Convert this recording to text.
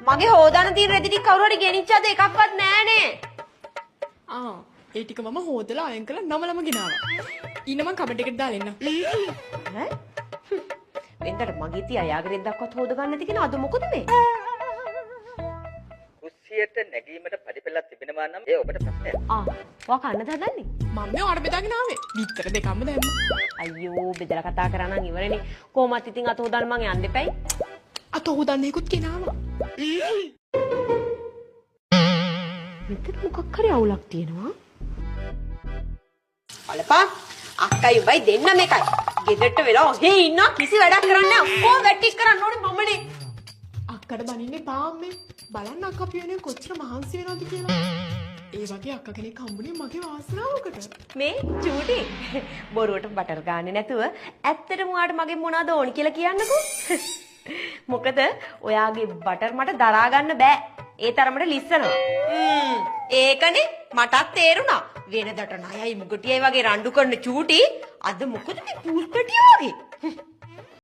මගේ හොදාන තියෙන රෙදි ටික කවුරු හරි ගෙනිච්චාද එකක්වත් නෑනේ. ඒ ටික මම හොදලා අයන් කරලා නමලම ගෙනාවා. ඊන මං කබඩ් එකට දාලා එන්න. ඈ? වෙන්දට මගේ තියා යාගේ රෙද්දක්වත් හොද ගන්න නැති කෙනා අද මොකද මේ? කුස්සියට නැගීමට පඩිපෙළක් තිබෙනවා නම් ඒ ඔබට ප්‍රශ්නයක්. ඔයා කන්නද හදන්නේ? මම මේ ඔයාලට බෙදාගෙන ආවේ. විතර දෙකක්ම දැම්මා. අයියෝ බෙදලා කතා කරා නම් ඉවරනේ. කොහොමත් ඉතින් අත හොදන්න මං යන්න දෙපැයි. අත හොදන්නේකුත් ගෙනාවා. මෙතන මොකක් හරි අවුලක් තියෙනවා. බලපන් අක්කයි උඹයි දෙන්නම එකයි. ගෙදරට වෙලා ඔහේ ඉන්න කිසි වැඩක් කරන්නේ නැහැ. ඔක්කොම වැටික් කරන්න ඕනේ මමනේ. අක්කට බනින්නේ පාම්මේ. බලන්න අක්කා පියනේ කොච්චර මහන්සි වෙනවද කියලා. ඒ වගේ අක්ක කෙනෙක් හම්බුනේ මගේ වාසනාවකට. මේ චූටි බොරුවට බටර් ගාන්නේ නැතුව ඇත්තටම ඔයාට මගෙන් මොනවද ඕනි කියලා කියන්නකෝ. මොකද ඔයාගේ බටර් මට දරා ගන්න බෑ. ඒ තරමට ලිස්සනවා. ඒකනේ මටත් තේරුණා. වෙනදට ණයයි මුගටියයි වගේ රණ්ඩු කරන චූටි අද මොකද මේ පූල් පැටිය වගේ.